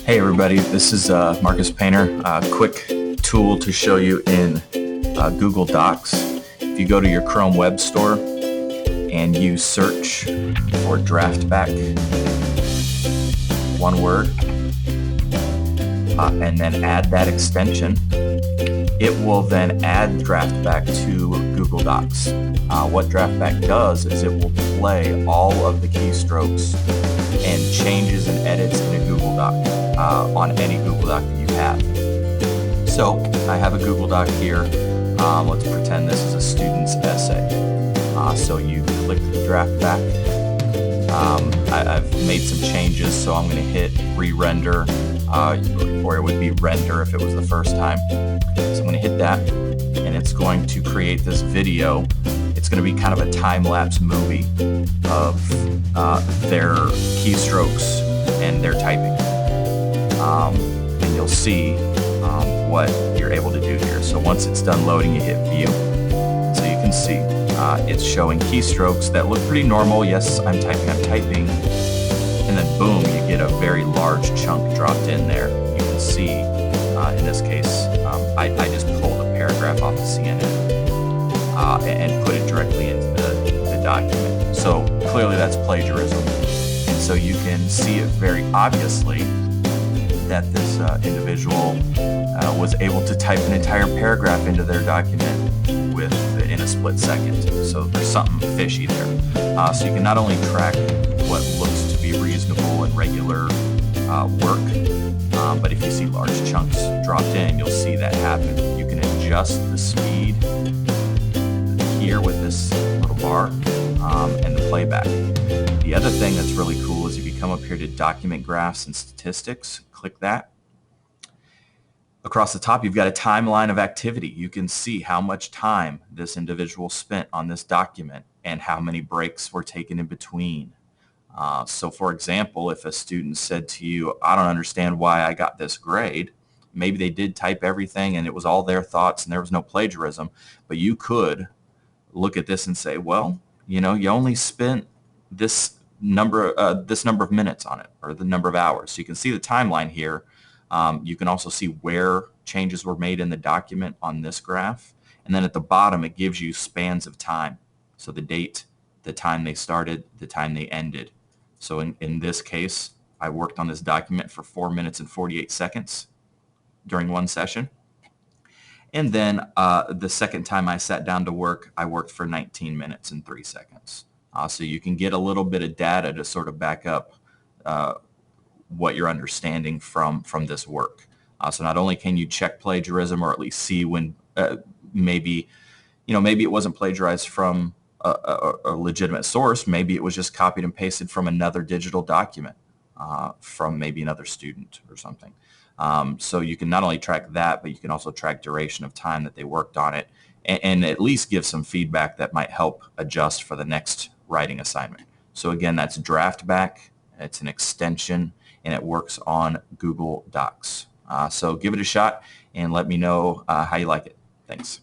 Hey everybody, this is Marcus Painter. Quick tool to show you in Google Docs. If you go to your Chrome web store and you search for Draftback, one word, and then add that extension, it will then add Draftback to Google Docs. What Draftback does is it will play all of the keystrokes and changes and edits in a Google Doc on any Google Doc that you have. So I have a Google Doc here. Let's pretend this is a student's essay. So you click the Draftback. I've made some changes, so I'm going to hit re-render, or it would be render if it was the first time. So I'm going to hit that, and it's going to create this video. It's going to be kind of a time-lapse movie of their keystrokes and their typing. And you'll see what you're able to do here. So once it's done loading, you hit view. So you can see it's showing keystrokes that look pretty normal. Yes, I'm typing. And then boom, you get a very large chunk dropped in there. You can see, in this case, I just pulled a paragraph off of CNN and put it directly into the document. So clearly that's plagiarism. And so you can see it very obviously that this individual was able to type an entire paragraph into their document in a split second. So there's something fishy there. So you can not only track what looks to be reasonable and regular work, but if you see large chunks dropped in, you'll see that happen. You can adjust the speed here with this little bar and the playback. The other thing that's really cool is if you come up here to document graphs and statistics, click that. Across the top, you've got a timeline of activity. You can see how much time this individual spent on this document and how many breaks were taken in between. So for example, if a student said to you, I don't understand why I got this grade, maybe they did type everything and it was all their thoughts and there was no plagiarism, but you could look at this and say, well, you know, you only spent this number of minutes on it, or the number of hours. So you can see the timeline here. You can also see where changes were made in the document on this graph. And then at the bottom, it gives you spans of time. So the date, the time they started, the time they ended. So in this case, I worked on this document for 4 minutes and 48 seconds during one session. And then the second time I sat down to work, I worked for 19 minutes and 3 seconds. So you can get a little bit of data to sort of back up what you're understanding from this work. So not only can you check plagiarism, or at least see when maybe it wasn't plagiarized from a legitimate source. Maybe it was just copied and pasted from another digital document from maybe another student or something. So you can not only track that, but you can also track duration of time that they worked on it, and at least give some feedback that might help adjust for the next writing assignment. So again, that's Draftback. It's an extension, and it works on Google Docs. So give it a shot and let me know how you like it. Thanks.